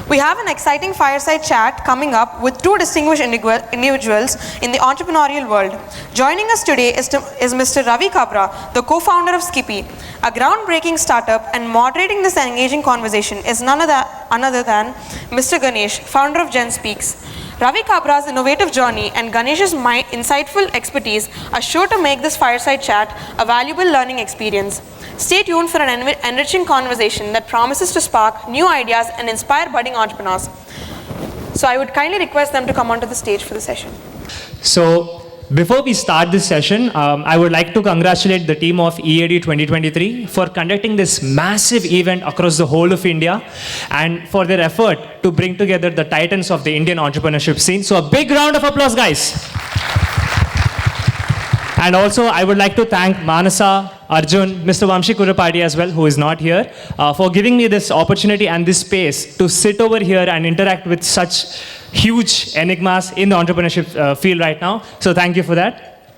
We have an exciting fireside chat coming up with two distinguished individuals in the entrepreneurial world. Joining us today is Mr. Ravi Kabra, the co-founder of Skippi, a groundbreaking startup, and moderating this engaging conversation is none other than Mr. Ganesh, founder of Gen Speaks. Ravi Kabra's innovative journey and Ganesh's insightful expertise are sure to make this fireside chat a valuable learning experience. Stay tuned for an enriching conversation that promises to spark new ideas and inspire budding entrepreneurs. So I would kindly request them to come onto the stage for the session. So before we start this session, I would like to congratulate the team of EAD 2023 for conducting this massive event across the whole of India and for their effort to bring together the titans of the Indian entrepreneurship scene. So a big round of applause, guys. And also, I would like to thank Manasa, Arjun, Mr. Vamshi Kurapati as well, who is not here, for giving me this opportunity and this space to sit over here and interact with such huge enigmas in the entrepreneurship field right now. So thank you for that.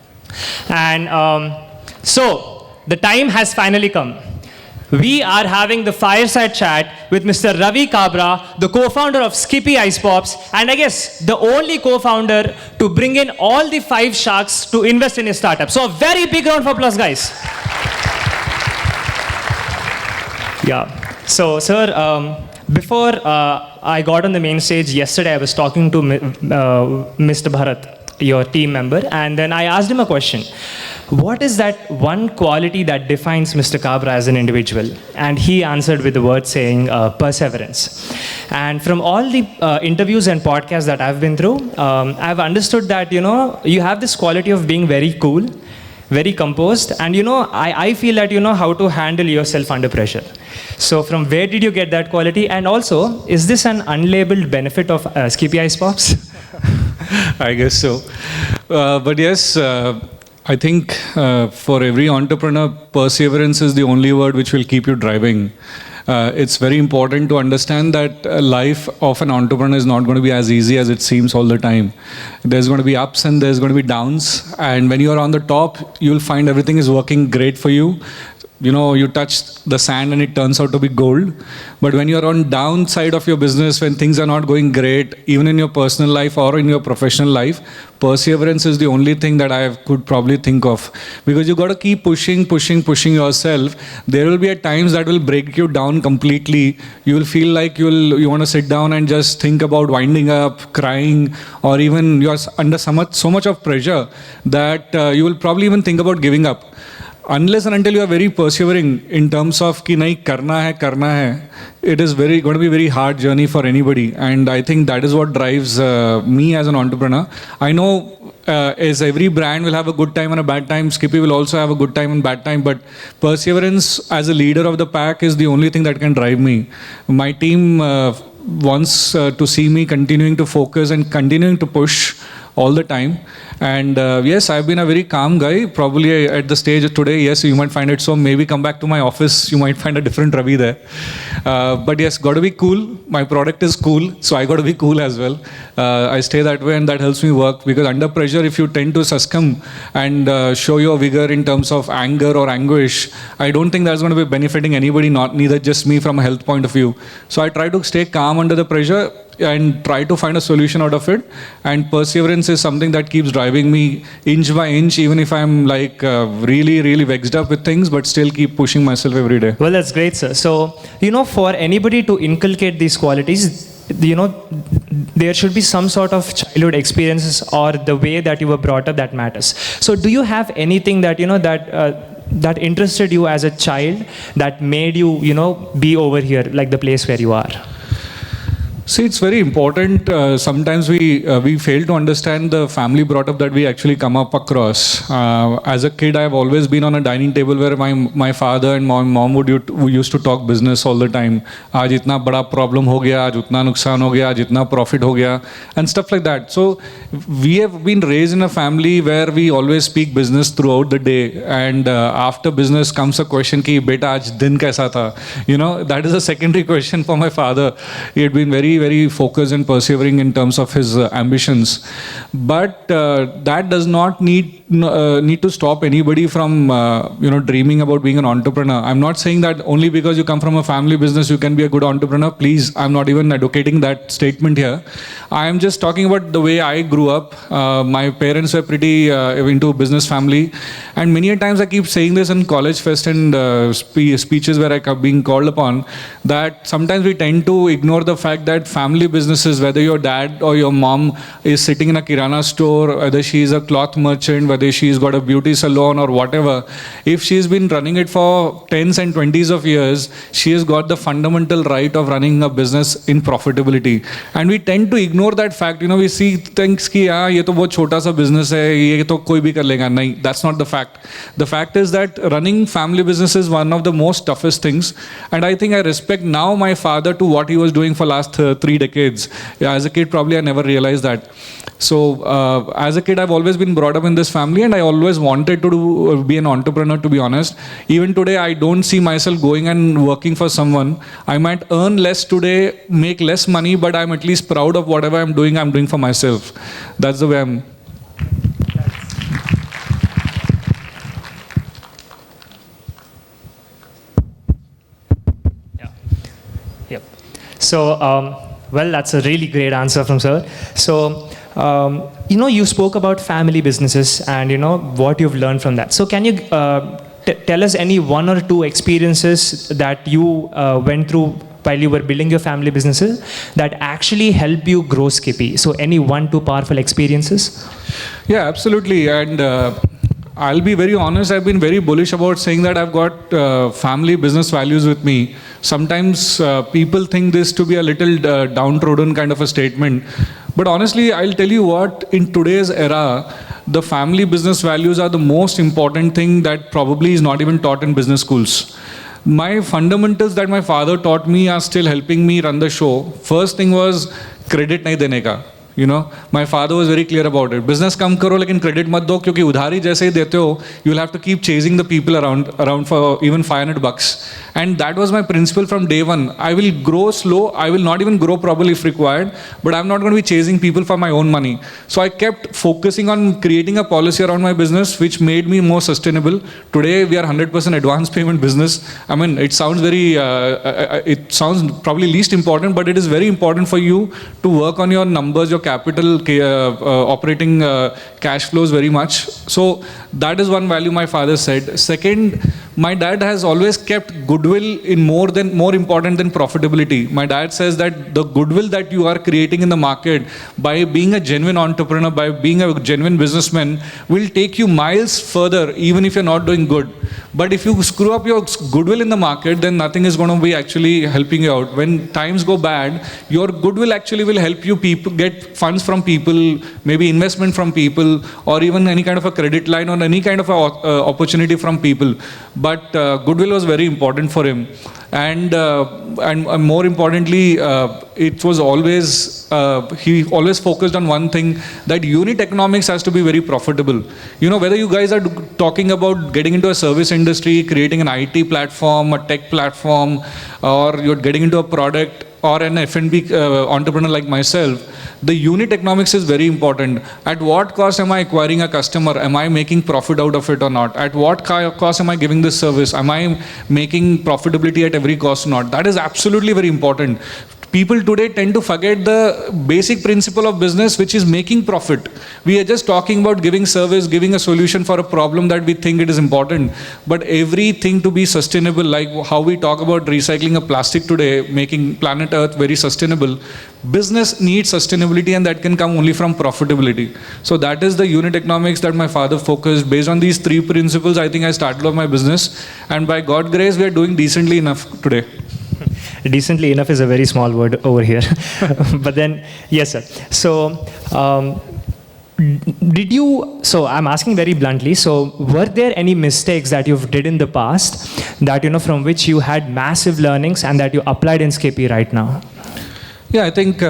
And so the time has finally come. We are having the fireside chat with Mr. Ravi Kabra, the co-founder of Skippi Ice Pops, and I guess the only co-founder to bring in all the 5 sharks to invest in his startup. So a very big round of applause, guys. Yeah. So, sir, before I got on the main stage yesterday, I was talking to Mr. Bharat, your team member, and then I asked him a question. What is that one quality that defines Mr. Kabra as an individual? And he answered with the word saying perseverance. And from all the interviews and podcasts that I've been through, I've understood that, you have this quality of being very cool, very composed, and I feel that you know how to handle yourself under pressure. So from where did you get that quality? And also, is this an unlabeled benefit of Skippi Ice Pops? I guess so. But yes, I think for every entrepreneur, perseverance is the only word which will keep you driving. It's very important to understand that life of an entrepreneur is not going to be as easy as it seems all the time. There's going to be ups and there's going to be downs. And when you're on the top, you'll find everything is working great for you. You touch the sand and it turns out to be gold. But when you're on downside of your business, when things are not going great, even in your personal life or in your professional life, perseverance is the only thing that I could probably think of. Because you got to keep pushing yourself. There will be at times that will break you down completely. You will feel like you want to sit down and just think about winding up, crying, or even you're under so much of pressure that you will probably even think about giving up. Unless and until you are very persevering in terms of ki nahi karna hai, it is going to be a very hard journey for anybody. And I think that is what drives me as an entrepreneur. I know as every brand will have a good time and a bad time, Skippi will also have a good time and bad time, but perseverance as a leader of the pack is the only thing that can drive me. My team wants to see me continuing to focus and continuing to push all the time. And yes, I've been a very calm guy. Probably at the stage today, yes, you might find it so. Maybe come back to my office, you might find a different Ravi there. But yes, got to be cool. My product is cool, so I got to be cool as well. I stay that way and that helps me work, because under pressure, if you tend to succumb and show your vigor in terms of anger or anguish, I don't think that's going to be benefiting anybody, neither just me from a health point of view. So I try to stay calm under the pressure and try to find a solution out of it. And perseverance is something that keeps driving me inch by inch, even if I'm like really, really vexed up with things, but still keep pushing myself every day. Well, that's great, sir. So, for anybody to inculcate these qualities, there should be some sort of childhood experiences or the way that you were brought up that matters. So do you have anything that, that interested you as a child that made you, be over here, like the place where you are? See, it's very important. Sometimes we fail to understand the family brought up that we actually come up across. As a kid, I've always been on a dining table where my father and my mom used to talk business all the time. Aaj itna bada problem ho gaya, aaj utna nuksan ho gaya, aaj itna profit ho gaya, and stuff like that. So we have been raised in a family where we always speak business throughout the day. And after business comes a question ki, beta aaj din kaisa tha? That is a secondary question for my father. He had been very very focused and persevering in terms of his ambitions. But that does not need to stop anybody from dreaming about being an entrepreneur. I'm not saying that only because you come from a family business you can be a good entrepreneur. Please, I'm not even advocating that statement here. I am just talking about the way I grew up. My parents were pretty into a business family, and many a times I keep saying this in college fest and speeches where I am being called upon, that sometimes we tend to ignore the fact that family businesses, whether your dad or your mom is sitting in a kirana store, whether she is a cloth merchant, whether she's got a beauty salon or whatever, if she's been running it for 10s and 20s of years, she has got the fundamental right of running a business in profitability. And we tend to ignore that fact. We see things ki ye to bahut chota sa business hai, ye to koi bhi kar lega. Nahin, that's not the fact. The fact is that running family business is one of the most toughest things. And I think I respect now my father to what he was doing for last 3 decades. Yeah, as a kid, probably I never realized that. So as a kid, I've always been brought up in this family, and I always wanted to be an entrepreneur, to be honest. Even today, I don't see myself going and working for someone. I might earn less today, make less money, but I'm at least proud of whatever I'm doing for myself. That's the way I'm. Yep. So, well, that's a really great answer from sir. So, you spoke about family businesses and, what you've learned from that. So, can you tell us any 1 or 2 experiences that you went through while you were building your family businesses that actually help you grow Skippi? So, any 1, 2 powerful experiences? Yeah, absolutely. And I'll be very honest, I've been very bullish about saying that I've got family business values with me. Sometimes people think this to be a little downtrodden kind of a statement. But honestly, I'll tell you what, in today's era, the family business values are the most important thing that probably is not even taught in business schools. My fundamentals that my father taught me are still helping me run the show. First thing was credit nahi dene ka. My father was very clear about it. Business kam karo, lekin credit mat do, kyunki udhari jaise hi dete ho, you'll have to keep chasing the people around for even $500. And that was my principle from day one. I will grow slow. I will not even grow probably if required, but I'm not going to be chasing people for my own money. So I kept focusing on creating a policy around my business, which made me more sustainable. Today, we are 100% advance payment business. I mean, it sounds it sounds probably least important, but it is very important for you to work on your numbers, your capital, operating cash flows very much. So that is one value my father said. Second, my dad has always kept goodwill in more important than profitability. My dad says that the goodwill that you are creating in the market by being a genuine entrepreneur, by being a genuine businessman, will take you miles further, even if you're not doing good. But if you screw up your goodwill in the market, then nothing is going to be actually helping you out. When times go bad, your goodwill actually will help you get funds from people, maybe investment from people, or even any kind of a credit line or any kind of a opportunity from people. But goodwill was very important for him. And more importantly, it was always, he always focused on one thing, that unit economics has to be very profitable. Whether you guys are talking about getting into a service industry, creating an IT platform, a tech platform, or you're getting into a product, or an F&B entrepreneur like myself, the unit economics is very important. At what cost am I acquiring a customer? Am I making profit out of it or not? At what cost am I giving this service? Am I making profitability at every cost or not? That is absolutely very important. People today tend to forget the basic principle of business, which is making profit. We are just talking about giving service, giving a solution for a problem that we think it is important. But everything to be sustainable, like how we talk about recycling a plastic today, making planet Earth very sustainable, business needs sustainability, and that can come only from profitability. So that is the unit economics that my father focused. Based on these 3 principles, I think I started off my business. And by God's grace, we are doing decently enough today. Decently enough is a very small word over here. But then, yes, sir. So, so I'm asking very bluntly, so were there any mistakes that you've did in the past that, from which you had massive learnings and that you applied in Skippi right now? Yeah, I think,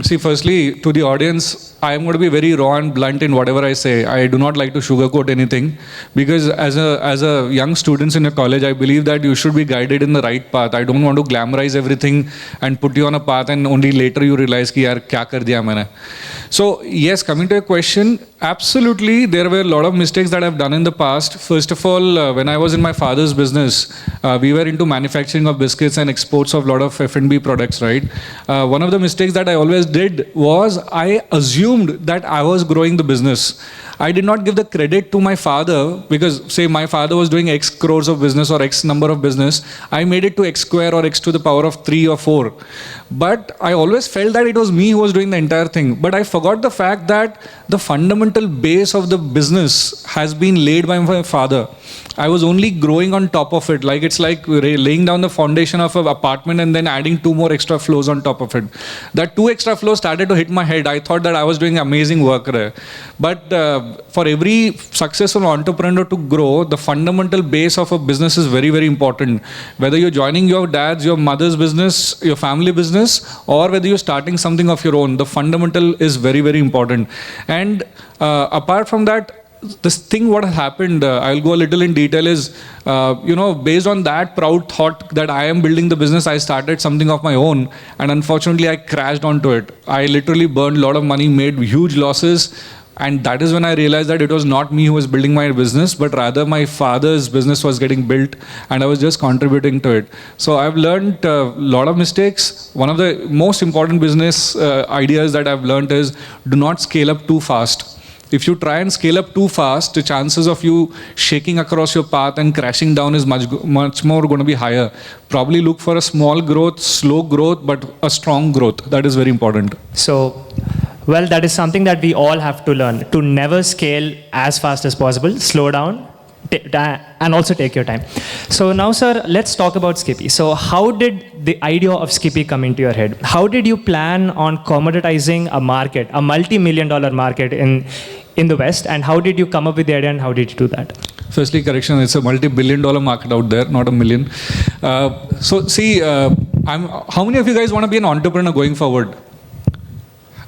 see, firstly, to the audience, I am going to be very raw and blunt in whatever I say. I do not like to sugarcoat anything, because as a young students in a college, I believe that you should be guided in the right path. I don't want to glamorize everything and put you on a path and only later you realize ki yaar kya kar diya maine. So yes, coming to your question, absolutely there were a lot of mistakes that I've done in the past. First of all, when I was in my father's business, we were into manufacturing of biscuits and exports of a lot of F&B products, right? One of the mistakes that I always did was I assumed that I was growing the business. I did not give the credit to my father, because say my father was doing X crores of business or X number of business. I made it to X square or X to the power of 3 or 4. But I always felt that it was me who was doing the entire thing. But I forgot the fact that the fundamental base of the business has been laid by my father. I was only growing on top of it. Like it's like laying down the foundation of an apartment and then adding 2 more extra floors on top of it. That 2 extra floors started to hit my head. I thought that I was doing amazing work there. But for every successful entrepreneur to grow, the fundamental base of a business is very, very important. Whether you're joining your dad's, your mother's business, your family business, or whether you're starting something of your own, the fundamental is very, very important. And apart from that, this thing what happened, I'll go a little in detail, is, based on that proud thought that I am building the business, I started something of my own, and unfortunately I crashed onto it. I literally burned a lot of money, made huge losses, and that is when I realized that it was not me who was building my business, but rather my father's business was getting built, and I was just contributing to it. So I've learned a lot of mistakes. One of the most important business ideas that I've learned is, do not scale up too fast. If you try and scale up too fast, the chances of you shaking across your path and crashing down is much more going to be higher. Probably look for a small growth, slow growth, but a strong growth. That is very important. So, well, that is something that we all have to learn, to never scale as fast as possible, slow down, and also take your time. So now, sir, let's talk about Skippi. So how did the idea of Skippi come into your head? How did you plan on commoditizing a market, a multi-million-dollar market in the West, and how did you come up with the idea, and how did you do that? Firstly, correction, it's a multi-billion-dollar market out there, not a million. So see, how many of you guys want to be an entrepreneur going forward?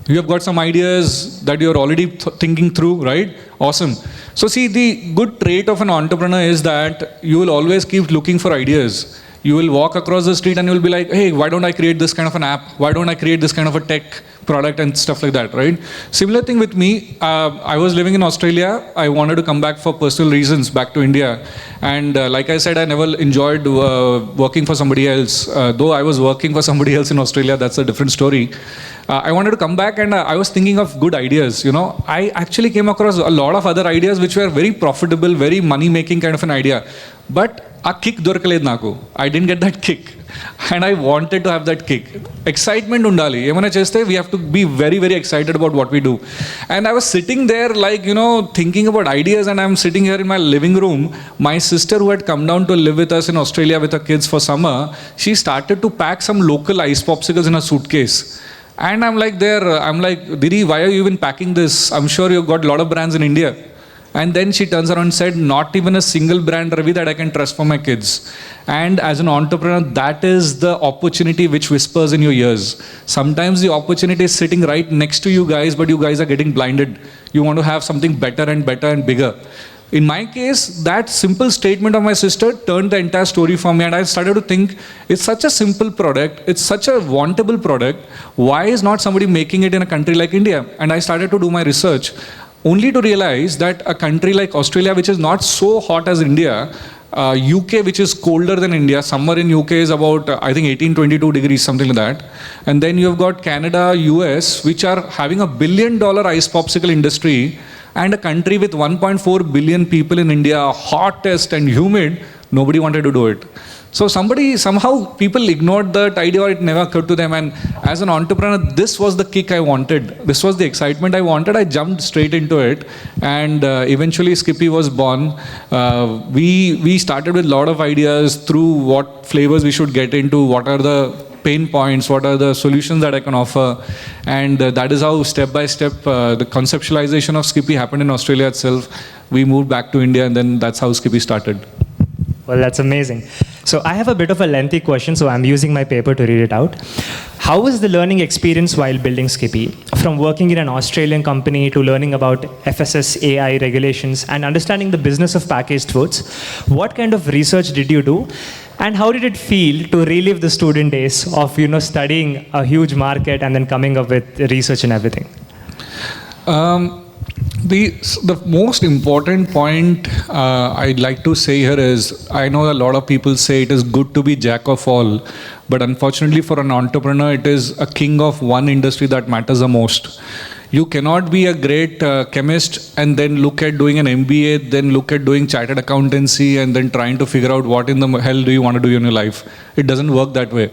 You have got some ideas that you're already thinking through, right? Awesome. So see, the good trait of an entrepreneur is that you will always keep looking for ideas. You will walk across the street and you will be like, hey, why don't I create this kind of an app? Why don't I create this kind of a tech product and stuff like that, right? Similar thing with me. I was living in Australia. I wanted to come back for personal reasons back to India. And like I said, I never enjoyed working for somebody else. Though I was working for somebody else in Australia, that's a different story. I wanted to come back, and I was thinking of good ideas. I actually came across a lot of other ideas which were very profitable, very money-making kind of an idea. But a kick dorkaledu naku. I didn't get that kick. And I wanted to have that kick. Excitement undali. Emana cheste, we have to be very, very excited about what we do. And I was sitting there like, thinking about ideas, and I'm sitting here in my living room. My sister, who had come down to live with us in Australia with her kids for summer, she started to pack some local ice popsicles in a suitcase. And I'm like, Didi, why are you even packing this? I'm sure you've got a lot of brands in India. And then she turns around and said, not even a single brand, Ravi, that I can trust for my kids. And as an entrepreneur, that is the opportunity which whispers in your ears. Sometimes the opportunity is sitting right next to you guys, but you guys are getting blinded. You want to have something better and better and bigger. In my case, that simple statement of my sister turned the entire story for me, and I started to think, it's such a simple product, it's such a wantable product, why is not somebody making it in a country like India? And I started to do my research, only to realize that a country like Australia, which is not so hot as India, UK, which is colder than India, summer in UK is about, I think, 18-22 degrees, something like that. And then you've got Canada, US, which are having $1 billion ice popsicle industry, and a country with 1.4 billion people in India, hottest and humid, nobody wanted to do it. So somehow people ignored that idea, or it never occurred to them. And as an entrepreneur, this was the kick I wanted. This was the excitement I wanted. I jumped straight into it. And eventually Skippi was born. We started with a lot of ideas through what flavors we should get into, what are the pain points, what are the solutions that I can offer. And that is how step by step the conceptualization of Skippi happened in Australia itself. We moved back to India, and then that's how Skippi started. Well, that's amazing. So I have a bit of a lengthy question, so I'm using my paper to read it out. How was the learning experience while building Skippi? from working in an Australian company to learning about FSS AI regulations and understanding the business of packaged foods, what kind of research did you do? And how did it feel to relive the student days of, studying a huge market and then coming up with research and everything? The most important point I'd like to say here is, I know a lot of people say it is good to be jack of all, but unfortunately for an entrepreneur, it is a king of one industry that matters the most. You cannot be a great chemist and then look at doing an MBA, then look at doing chartered accountancy and then trying to figure out what in the hell do you want to do in your life. It doesn't work that way.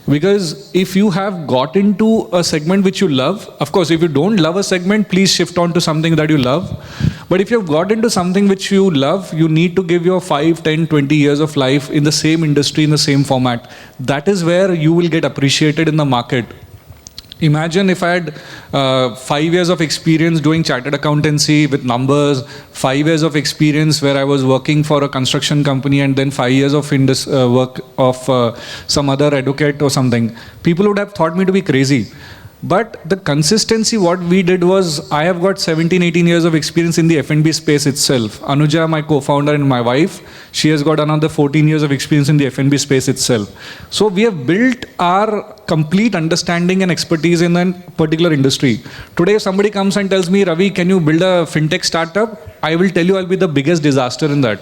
Because if you have got into a segment which you love, of course, if you don't love a segment, please shift on to something that you love. But if you've got into something which you love, you need to give your 5, 10, 20 years of life in the same industry, in the same format. That is where you will get appreciated in the market. Imagine if I had 5 years of experience doing chartered accountancy with numbers, 5 years of experience where I was working for a construction company, and then 5 years of work of some other advocate or something. People would have thought me to be crazy. But the consistency, what we did was, I have got 17, 18 years of experience in the F&B space itself. Anuja, my co-founder, and my wife, she has got another 14 years of experience in the F&B space itself. So we have built our complete understanding and expertise in a particular industry. Today, if somebody comes and tells me, Ravi, can you build a fintech startup? I will tell you I'll be the biggest disaster in that,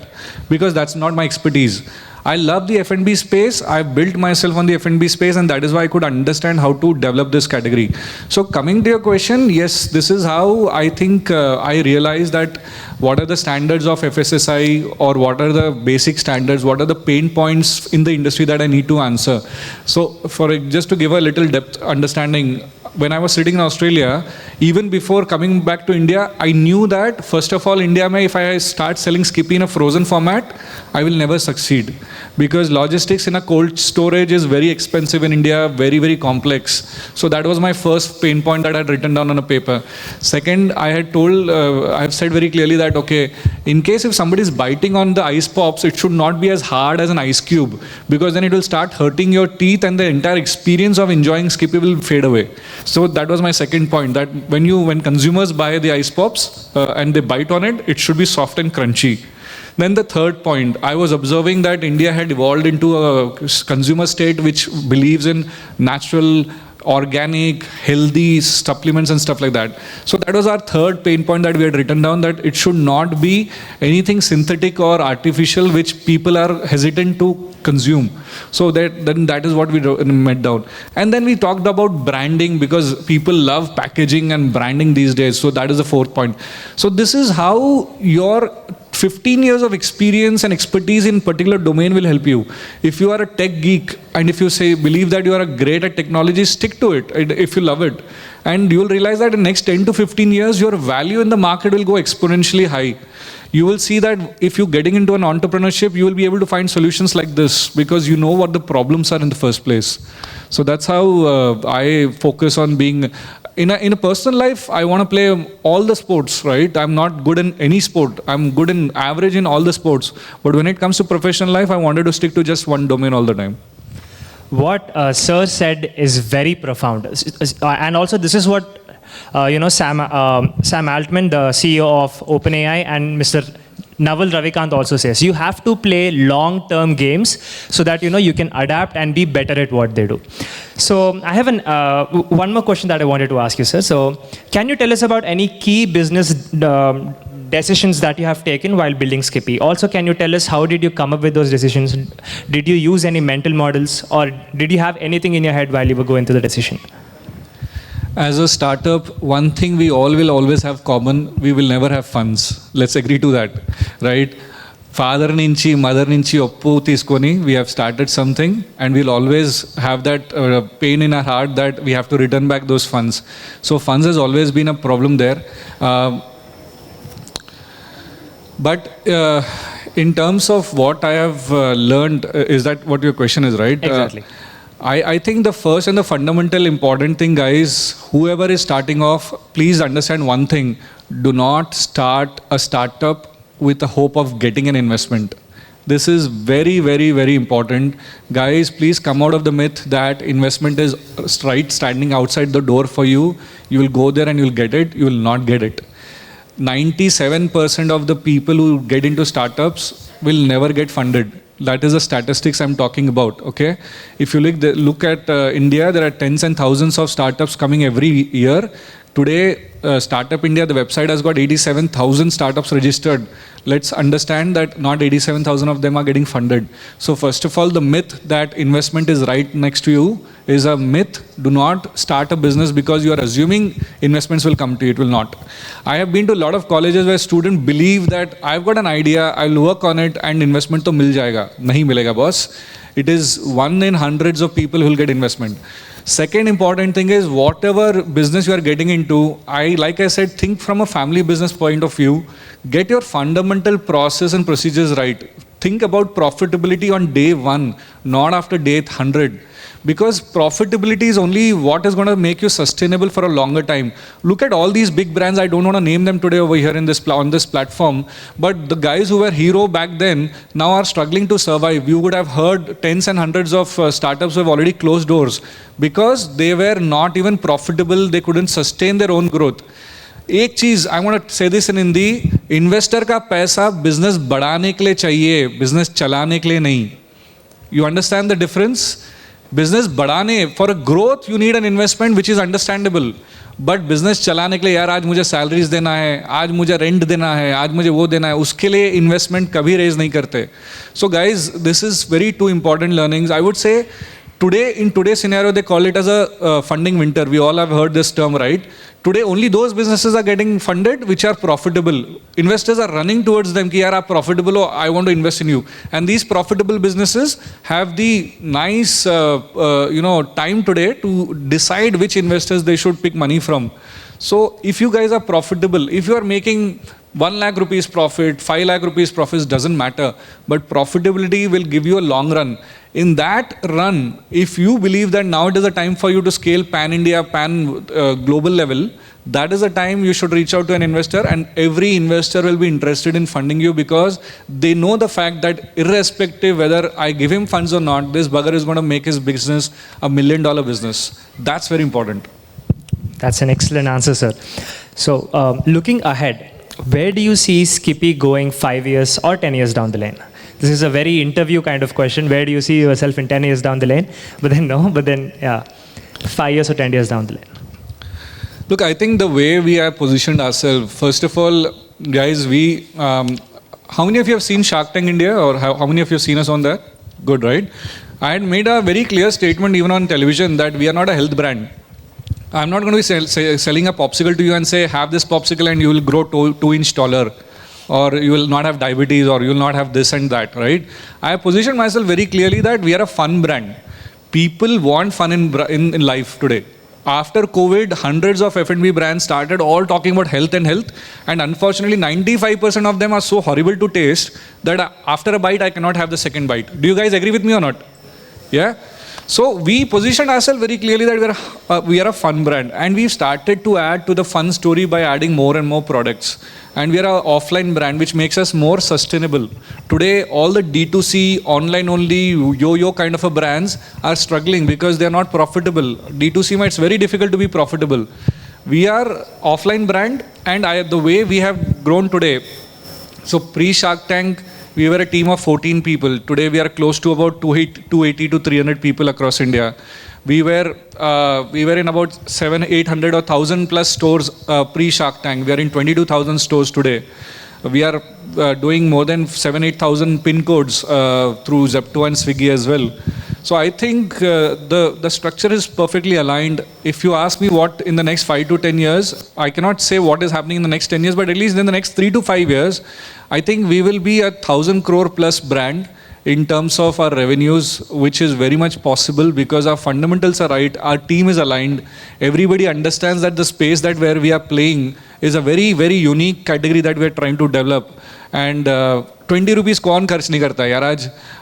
because that's not my expertise. I love the F&B space. I've built myself on the F&B space, and that is why I could understand how to develop this category. So coming to your question, yes, this is how I think I realized that what are the standards of FSSI, or what are the basic standards, what are the pain points in the industry that I need to answer. So just to give a little depth understanding, when I was sitting in Australia, even before coming back to India, I knew that, first of all, India, if I start selling Skippi in a frozen format, I will never succeed. Because logistics in a cold storage is very expensive in India, very, very complex. So that was my first pain point that I had written down on a paper. Second, I have said very clearly that, okay, in case if somebody is biting on the ice pops, it should not be as hard as an ice cube, because then it will start hurting your teeth and the entire experience of enjoying Skippi will fade away. So that was my second point, that when consumers buy the ice pops and they bite on it, it should be soft and crunchy. Then the third point, I was observing that India had evolved into a consumer state which believes in natural, organic, healthy supplements and stuff like that. So that was our third pain point that we had written down, that it should not be anything synthetic or artificial which people are hesitant to consume. So that is what we met down. And then we talked about branding, because people love packaging and branding these days. So that is the fourth point. So this is how your 15 years of experience and expertise in particular domain will help you. If you are a tech geek and if you believe that you are great at technology, stick to it if you love it. And you will realize that in the next 10 to 15 years, your value in the market will go exponentially high. You will see that if you're getting into an entrepreneurship, you will be able to find solutions like this, because you know what the problems are in the first place. So that's how I focus on being. In a personal life, I want to play all the sports, right? I'm not good in any sport. I'm good in average in all the sports. But when it comes to professional life, I wanted to stick to just one domain all the time. What Sir said is very profound. And also this is what Sam Altman, the CEO of OpenAI, and Mr. Naval Ravikant also says. You have to play long-term games so that you can adapt and be better at what they do. So I have one more question that I wanted to ask you, sir. So can you tell us about any key business decisions that you have taken while building Skippi? Also, can you tell us how did you come up with those decisions? Did you use any mental models, or did you have anything in your head while you were going through the decision? As a startup, one thing we all will always have common, we will never have funds. Let's agree to that, right? Father nunchi, mother nunchi oppu teeskoni, we have started something, and we'll always have that pain in our heart that we have to return back those funds. So funds has always been a problem there. But in terms of what I have learned, is that what your question is, right? Exactly. I think the first and the fundamental important thing, guys, whoever is starting off, please understand one thing. Do not start a startup with the hope of getting an investment. This is very, very, very important. Guys, please come out of the myth that investment is right standing outside the door for you. You will go there and you will get it. You will not get it. 97% of the people who get into startups will never get funded. That is the statistics I'm talking about, okay? If you look at India, there are tens and thousands of startups coming every year. Today, Startup India, the website has got 87,000 startups registered. Let's understand that not 87,000 of them are getting funded. So first of all, the myth that investment is right next to you is a myth. Do not start a business because you are assuming investments will come to you. It will not. I have been to a lot of colleges where students believe that I've got an idea, I'll work on it and investment to mil jayega. Nahi milega, boss. It is one in hundreds of people who will get investment. Second important thing is whatever business you are getting into, like I said, think from a family business point of view. Get your fundamental process and procedures right. Think about profitability on day one, not after day 100. Because profitability is only what is going to make you sustainable for a longer time. Look at all these big brands. I don't want to name them today over here on this platform. But the guys who were hero back then now are struggling to survive. You would have heard tens and hundreds of startups who have already closed doors because they were not even profitable. They couldn't sustain their own growth. एक चीज I want to से this in Hindi, investor का पैसा business बढ़ाने के लिए चाहिए, business चलाने के लिए नहीं. You understand the difference? Business बढ़ाने, for a growth you need an investment which is understandable, but business चलाने के लिए यार आज मुझे सैलरीज देना है, आज मुझे रेंट देना है, आज मुझे वो देना है, उसके लिए इन्वेस्टमेंट कभी रेज नहीं करते. So guys, this is very two important learnings. I would say today, in today's scenario, they call it as a funding winter. We all have heard this term, right? Today, only those businesses are getting funded which are profitable. Investors are running towards them. Ki yaar, aap profitable ho, I want to invest in you. And these profitable businesses have the nice, time today to decide which investors they should pick money from. So, if you guys are profitable, if you are making 1 lakh rupees profit, 5 lakh rupees profits, doesn't matter. But profitability will give you a long run. In that run, if you believe that now it is a time for you to scale pan-India, global level, that is the time you should reach out to an investor, and every investor will be interested in funding you because they know the fact that irrespective whether I give him funds or not, this bugger is going to make his business $1 million business. That's very important. That's an excellent answer, sir. So looking ahead, where do you see Skippi going 5 years or 10 years down the line? This is a very interview kind of question. Where do you see yourself in 10 years down the lane? But then, 5 years or 10 years down the lane. Look, I think the way we have positioned ourselves, first of all, guys, how many of you have seen Shark Tank India, or how many of you have seen us on that? Good, right? I had made a very clear statement even on television that we are not a health brand. I'm not going to be selling a popsicle to you and say, have this popsicle and you will grow 2-inch taller, or you will not have diabetes, or you will not have this and that, right? I have positioned myself very clearly that we are a fun brand. People want fun in life today. After COVID, hundreds of F&B brands started all talking about health, and unfortunately 95% of them are so horrible to taste that after a bite I cannot have the second bite. Do you guys agree with me or not? Yeah? So we positioned ourselves very clearly that we are a fun brand, and we've started to add to the fun story by adding more and more products. And we are an offline brand, which makes us more sustainable. Today, all the D2C, online only, yo-yo kind of a brands are struggling because they are not profitable. D2C, it's very difficult to be profitable. We are offline brand, and the way we have grown today. So pre-Shark Tank, we were a team of 14 people. Today we are close to about 280 to 300 people across India. We were in about 700-800 or 1,000 plus stores pre-Shark Tank. We are in 22,000 stores today. We are doing more than 7,000-8,000 pin codes through Zepto and Swiggy as well. So I think the structure is perfectly aligned. If you ask me what in the next 5 to 10 years, I cannot say what is happening in the next 10 years, but at least in the next 3 to 5 years, I think we will be a 1,000 crore plus brand in terms of our revenues, which is very much possible because our fundamentals are right, our team is aligned, everybody understands that the space that where we are playing is a very, very unique category that we are trying to develop. And 20 rupees कौन खर्च नहीं करता यार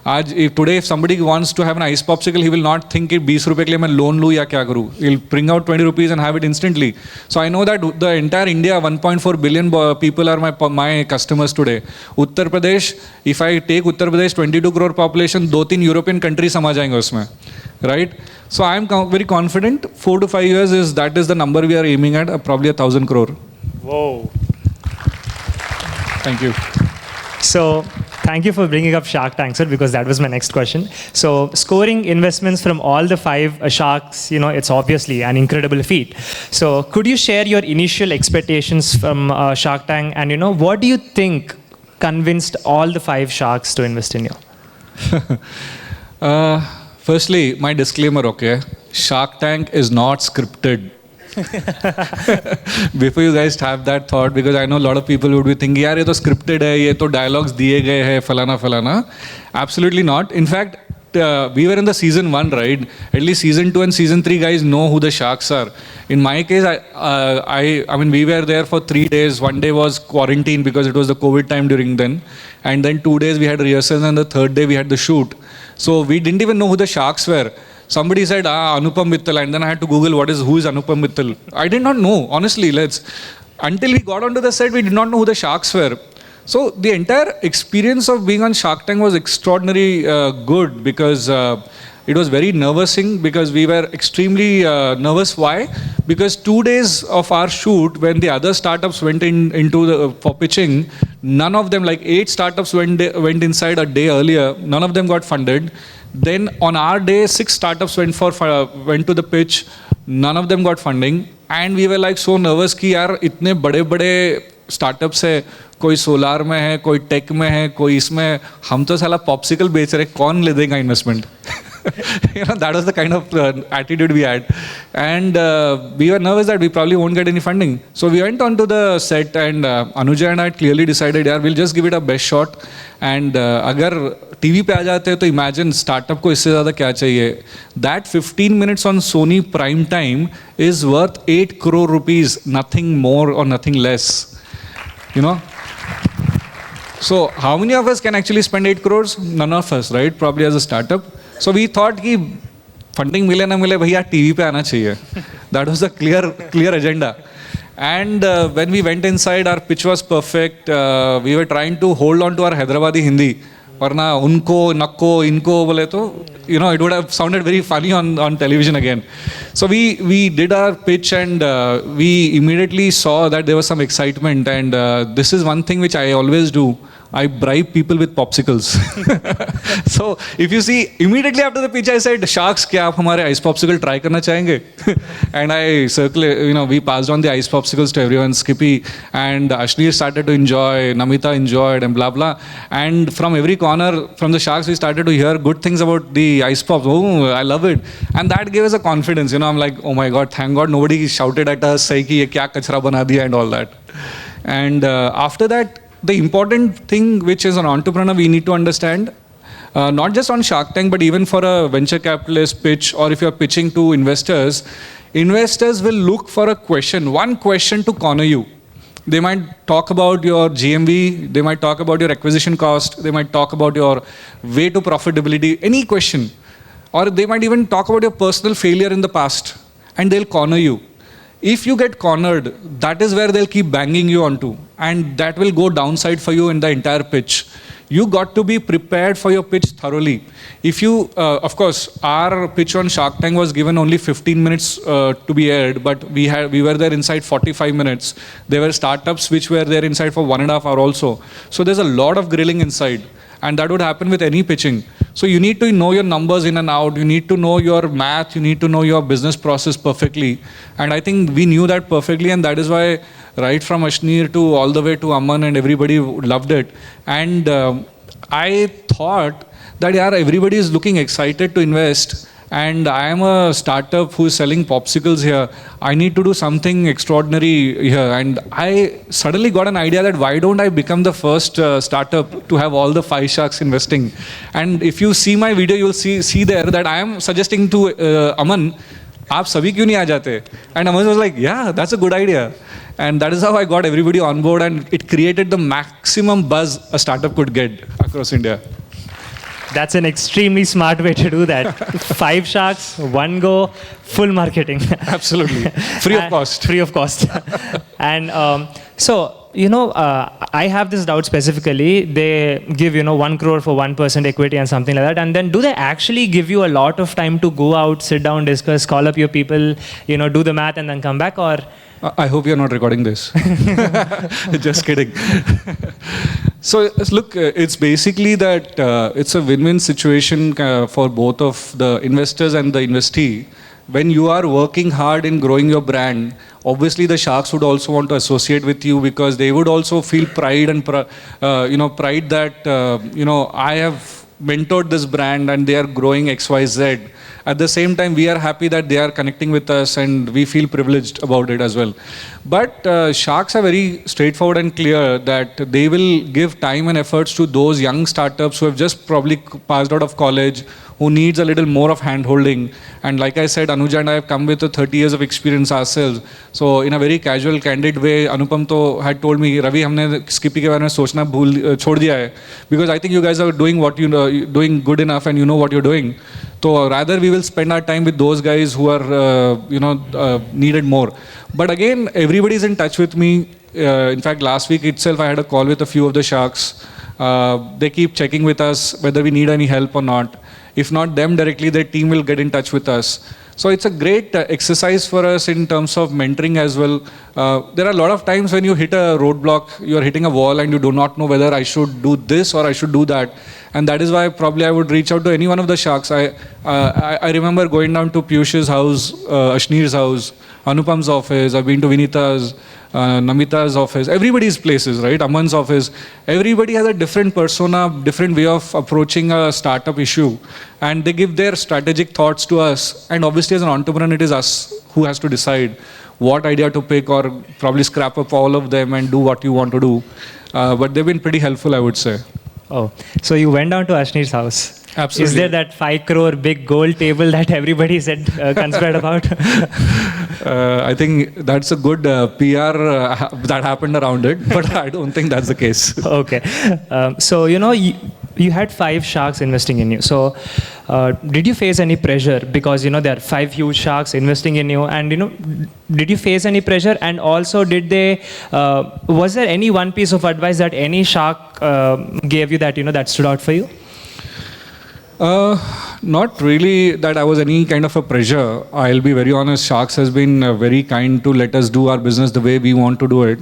आज if today if somebody wants to have an ice popsicle, he will not think कि 20 रुपए के लिए मैं लोन लूँ या क्या करूँ. He'll bring out 20 rupees and have it instantly. So I know that the entire India, 1.4 billion people are my customers today. Uttar Pradesh, if I take Uttar Pradesh, 22 crore population, 2-3 European countries समा जाएंगे उसमें, right? So I am very confident. 4 to 5 years is the number we are aiming at, probably 1,000 crore. Whoa. Thank you. So, thank you for bringing up Shark Tank, sir, because that was my next question. So, scoring investments from all the 5 sharks, it's obviously an incredible feat. So, could you share your initial expectations from Shark Tank, and what do you think convinced all the 5 sharks to invest in you? Firstly, my disclaimer, okay? Shark Tank is not scripted. Before you guys have that thought, because I know a lot of people would be thinking, yaar, ye to scripted hai, ye to dialogues diye gaye hai, falana. Absolutely not. In fact, we were in the season 1, right? At least season 2 and season 3 guys know who the sharks are. In my case, I mean, we were there for 3 days. 1 day was quarantine because it was the COVID time during then. And then 2 days we had rehearsals, and the 3rd day we had the shoot. So we didn't even know who the sharks were. Somebody said, Anupam Mittal, and then I had to Google who is Anupam Mittal. I did not know, honestly. Until we got onto the set, we did not know who the sharks were. So the entire experience of being on Shark Tank was extraordinarily good, because it was very nervousing, because we were extremely nervous. Why? Because 2 days of our shoot, when the other startups went for pitching, none of them, like 8 startups went inside a day earlier, none of them got funded. Then on our day, 6 startups went to the pitch, none of them got funding, and we were like so nervous कि यार इतने बड़े startups है, कोई solar में है, कोई take में है, कोई इसमें, हम तो साला पॉप्सिकल बेच रहे, कौन ले देगा investment? That was the kind of attitude we had, and we were nervous that we probably won't get any funding. So we went onto the set, and Anuja and I clearly decided, yaar, we'll just give it a best shot. And अगर TV पे आ जाते हैं तो imagine startup को इससे ज़्यादा क्या चाहिए? That 15 minutes on Sony prime time is worth 8 crore rupees, nothing more or nothing less. So how many of us can actually spend 8 crores? None of us, right? Probably as a startup. So we thought कि funding मिले ना मिले भैया TV पे आना चाहिए. That was the clear agenda. And when we went inside, our pitch was perfect. We were trying to hold on to our Hyderabadi Hindi. वरना उनको, नक्को, इनको बोले तो, it would have sounded very funny on television again. So we did our pitch, and we immediately saw that there was some excitement. And this is one thing which I always do. I bribe people with popsicles. So if you see, immediately after the pitch I said, sharks, क्या आप हमारे ice popsicle try करना चाहेंगे? And I we passed on the ice popsicles to everyone. Skippi and Ashneer started to enjoy, Namita enjoyed, and blah blah. And from every corner, from the sharks, we started to hear good things about the ice pops. Oh, I love it. And that gave us a confidence. I'm like, oh my God, thank God nobody shouted at us, say कि ये क्या कचरा बना दिया and all that. And after that, the important thing, which is an entrepreneur, we need to understand, not just on Shark Tank, but even for a venture capitalist pitch, or if you're pitching to investors will look for one question to corner you. They might talk about your GMV, they might talk about your acquisition cost, they might talk about your way to profitability, any question. Or they might even talk about your personal failure in the past, and they'll corner you. If you get cornered, that is where they'll keep banging you onto, and that will go downside for you in the entire pitch. You got to be prepared for your pitch thoroughly. If you, of course, our pitch on Shark Tank was given only 15 minutes to be aired, but we were there inside 45 minutes. There were startups which were there inside for 1.5 hours also. So there's a lot of grilling inside, and that would happen with any pitching. So you need to know your numbers in and out. You need to know your math. You need to know your business process perfectly. And I think we knew that perfectly, and that is why right from Ashneer to all the way to Aman, and everybody loved it. And I thought that everybody is looking excited to invest, and I am a startup who is selling popsicles here. I need to do something extraordinary here. And I suddenly got an idea that why don't I become the first startup to have all the 5 sharks investing. And if you see my video, you'll see there that I am suggesting to Aman, आप सभी क्यों नहीं आ जाते? And Aman was like, yeah, that's a good idea. And that is how I got everybody on board, and it created the maximum buzz a startup could get across India. That's an extremely smart way to do that. 5 sharks, 1 go, full marketing. Absolutely. Free of cost. Free of cost. And I have this doubt specifically. They give, 1 crore for 1% equity and something like that. And then do they actually give you a lot of time to go out, sit down, discuss, call up your people, do the math and then come back? Or I hope you're not recording this. Just kidding. So look, it's basically that it's a win-win situation for both of the investors and the investee. When you are working hard in growing your brand, obviously the sharks would also want to associate with you, because they would also feel pride and pride that I have mentored this brand and they are growing XYZ. At the same time, we are happy that they are connecting with us and we feel privileged about it as well. But sharks are very straightforward and clear that they will give time and efforts to those young startups who have just probably passed out of college, who needs a little more of hand-holding. And like I said, Anuja and I have come with 30 years of experience ourselves. So in a very casual, candid way, Anupam had told me, Ravi, हमने Skippi के बारे में सोचना छोड़ दिया है, because I think you guys are doing what you know, doing good enough, and you know what you're doing. So rather we will spend our time with those guys who are needed more. But again, everybody is in touch with me. In fact, last week itself, I had a call with a few of the sharks. They keep checking with us whether we need any help or not. If not them directly, their team will get in touch with us. So it's a great exercise for us in terms of mentoring as well. There are a lot of times when you hit a roadblock, you're hitting a wall and you do not know whether I should do this or I should do that. And that is why probably I would reach out to any one of the sharks. I remember going down to Piyush's house, Ashneer's house, Anupam's office. I've been to Vinita's, Namita's office, everybody's places, right? Aman's office. Everybody has a different persona, different way of approaching a startup issue. And they give their strategic thoughts to us. And obviously as an entrepreneur, it is us who has to decide what idea to pick, or probably scrap up all of them and do what you want to do. But they've been pretty helpful, I would say. Oh, so you went down to Ashneer's house. Absolutely. Is there that 5 crore big gold table that everybody said conspired about? I think that's a good PR that happened around it, but I don't think that's the case. Okay. So, you had 5 sharks investing in you. So, did you face any pressure? Because, there are 5 huge sharks investing in you. And, did you face any pressure? And also, was there any one piece of advice that any shark gave you that, that stood out for you? Not really that I was any kind of a pressure. I'll be very honest, Sharks has been very kind to let us do our business the way we want to do it.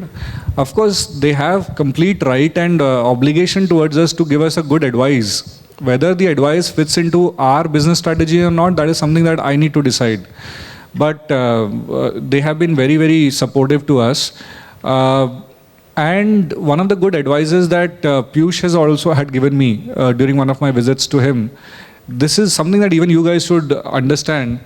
Of course, they have complete right and obligation towards us to give us a good advice. Whether the advice fits into our business strategy or not, that is something that I need to decide. But they have been very, very supportive to us. And one of the good advices that Piyush has also had given me during one of my visits to him, this is something that even you guys should understand,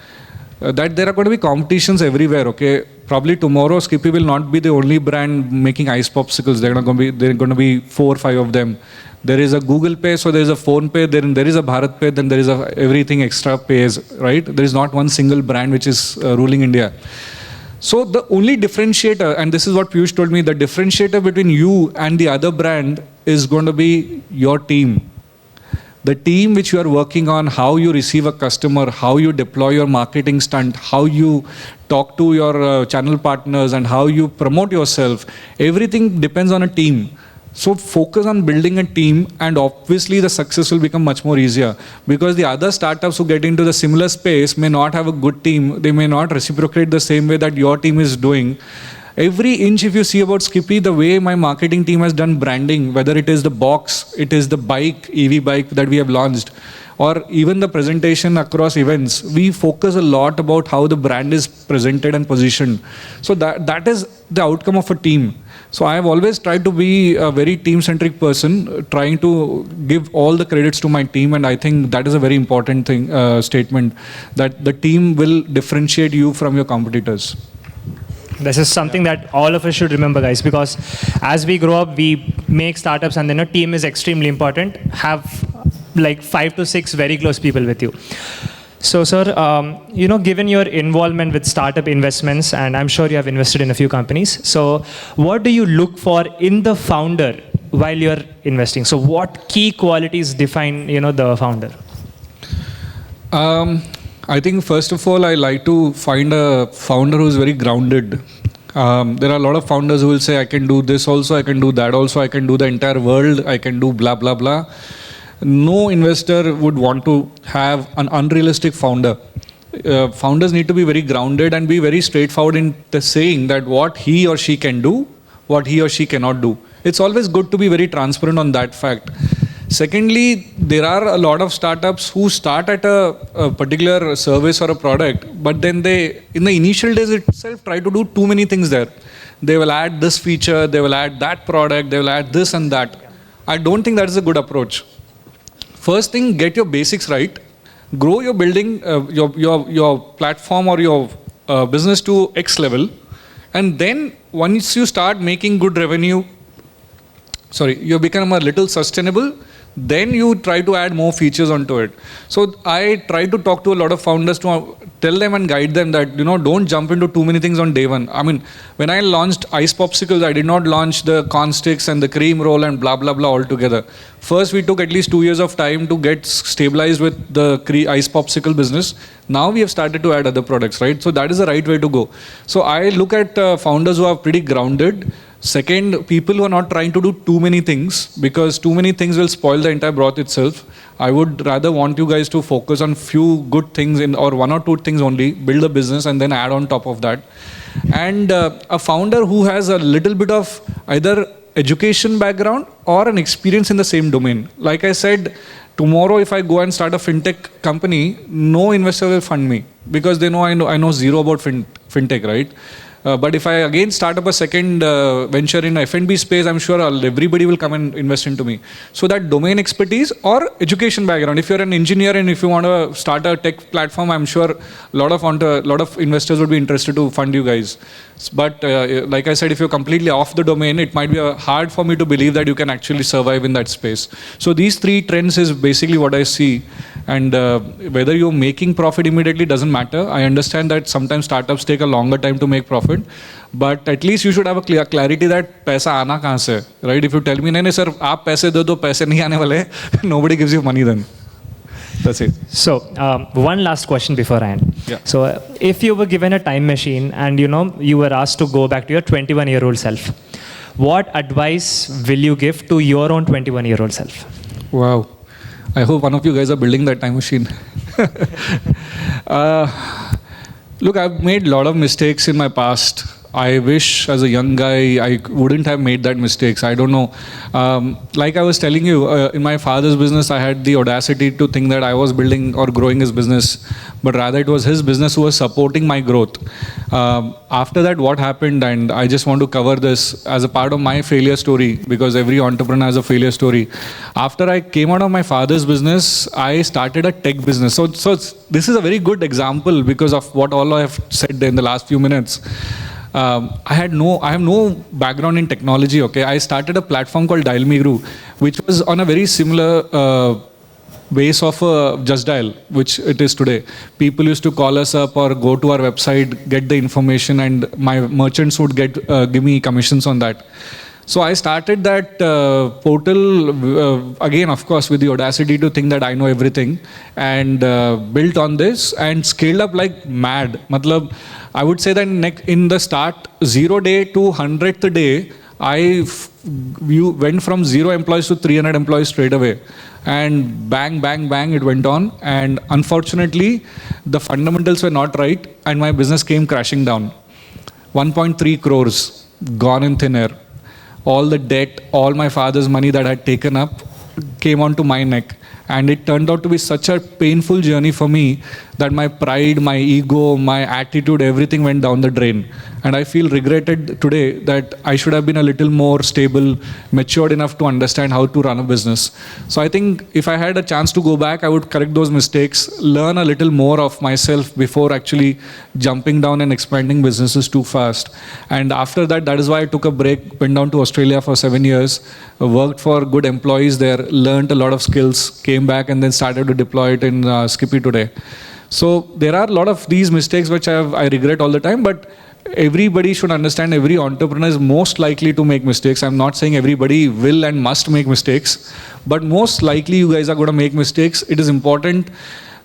that there are going to be competitions everywhere, okay? Probably tomorrow, Skippi will not be the only brand making ice popsicles. There are going to be 4 or 5 of them. There is a Google Pay, so there is a Phone Pay, then there is a Bharat Pay, then there is everything extra pays, right? There is not one single brand which is ruling India. So the only differentiator, and this is what Piyush told me, the differentiator between you and the other brand is going to be your team. The team which you are working on, how you receive a customer, how you deploy your marketing stunt, how you talk to your channel partners, and how you promote yourself, everything depends on a team. So focus on building a team, and obviously the success will become much more easier, because the other startups who get into the similar space may not have a good team. They may not reciprocate the same way that your team is doing. Every inch, if you see about Skippi, the way my marketing team has done branding, whether it is the box, it is the bike, EV bike that we have launched, or even the presentation across events, we focus a lot about how the brand is presented and positioned. So that is the outcome of a team. So I have always tried to be a very team-centric person, trying to give all the credits to my team, and I think that is a very important statement, that the team will differentiate you from your competitors. This is something that all of us should remember, guys, because as we grow up, we make startups, and then a team is extremely important. Have like 5 to 6 very close people with you. So, sir, given your involvement with startup investments, and I'm sure you have invested in a few companies, so what do you look for in the founder while you're investing? So, what key qualities define, the founder? I think first of all, I like to find a founder who's very grounded. There are a lot of founders who will say, I can do this also, I can do that also, I can do the entire world, I can do blah, blah, blah. No investor would want to have an unrealistic founder. Founders need to be very grounded and be very straightforward in the saying that what he or she can do, what he or she cannot do. It's always good to be very transparent on that fact. Secondly, there are a lot of startups who start at a particular service or a product, but then they, in the initial days itself, try to do too many things there. They will add this feature, they will add that product, they will add this and that. I don't think that is a good approach. First thing, get your basics right. Grow your building, your platform or your business to X level. And then once you start making good revenue, you become a little sustainable, then you try to add more features onto it. So I try to talk to a lot of founders to tell them and guide them that, don't jump into too many things on day one. I mean, when I launched Ice Popsicles, I did not launch the corn sticks and the cream roll and blah, blah, blah all together. First, we took at least 2 years of time to get stabilized with the Ice Popsicle business. Now we have started to add other products, right? So that is the right way to go. So I look at founders who are pretty grounded. Second, people who are not trying to do too many things, because too many things will spoil the entire broth itself. I would rather want you guys to focus on few good things or 1 or 2 things only, build a business and then add on top of that. And a founder who has a little bit of either education background or an experience in the same domain. Like I said, tomorrow if I go and start a fintech company, no investor will fund me because they know I know zero about fintech, right? But if I again start up a second venture in F&B space, I'm sure everybody will come and invest into me. So that domain expertise or education background. If you're an engineer and if you want to start a tech platform, I'm sure a lot of investors would be interested to fund you guys. But like I said, if you're completely off the domain, it might be hard for me to believe that you can actually survive in that space. So these 3 trends is basically what I see. And whether you're making profit immediately doesn't matter. I understand that sometimes startups take a longer time to make profit, but at least you should have a clear clarity that paisa aana kahan se, right? If you tell me, nahi sir, aap paise do to paise nahi aane wale, nobody gives you money then. That's it. So, one last question before I end. Yeah. So, if you were given a time machine and you were asked to go back to your 21-year-old self, what advice will you give to your own 21-year-old self? Wow. I hope one of you guys are building that time machine. Look, I've made a lot of mistakes in my past. I wish as a young guy, I wouldn't have made that mistakes. I don't know. Like I was telling you, in my father's business, I had the audacity to think that I was building or growing his business, but rather it was his business who was supporting my growth. After that, what happened, and I just want to cover this as a part of my failure story, because every entrepreneur has a failure story. After I came out of my father's business, I started a tech business. So this is a very good example because of what all I have said in the last few minutes. I have no background in technology, okay. I started a platform called Dial Me Guru, which was on a very similar base of Just Dial, which it is today. People used to call us up or go to our website, get the information, and my merchants would give me commissions on that. So I started that portal, again, of course, with the audacity to think that I know everything, and built on this and scaled up like mad. Matlab, I would say that in the start, 0 day to 100th day, you went from 0 employees to 300 employees straight away. And bang, bang, bang, it went on. And unfortunately, the fundamentals were not right, and my business came crashing down. 1.3 crores gone in thin air. All the debt, all my father's money that I had taken up came onto my neck. And it turned out to be such a painful journey for me that my pride, my ego, my attitude, everything went down the drain. And I feel regretted today that I should have been a little more stable, matured enough to understand how to run a business. So I think if I had a chance to go back, I would correct those mistakes, learn a little more of myself before actually jumping down and expanding businesses too fast. And after that, that is why I took a break, went down to Australia for 7 years, worked for good employees there, learned a lot of skills, came back and then started to deploy it in Skippi today. So there are a lot of these mistakes which I regret all the time, but everybody should understand every entrepreneur is most likely to make mistakes. I'm not saying everybody will and must make mistakes, but most likely you guys are going to make mistakes. It is important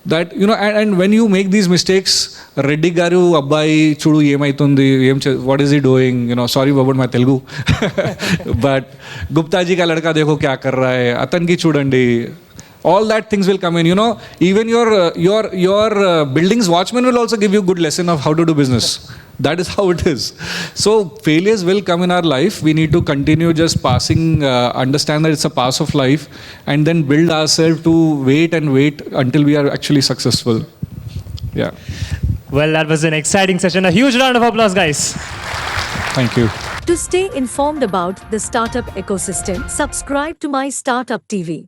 that, and when you make these mistakes, Reddy garu abbai chudu emaitundi, what is he doing? Sorry about my Telugu. But Gupta ji ka ladka dekho kya kar raha hai, Atan ki chudandi. All that things will come in. Even your building's watchman will also give you a good lesson of how to do business. That is how it is. So failures will come in our life. We need to continue just passing, understand that it's a pass of life, and then build ourselves to wait until we are actually successful. Yeah. Well, that was an exciting session. A huge round of applause, guys. Thank you. To stay informed about the startup ecosystem, subscribe to My Startup TV.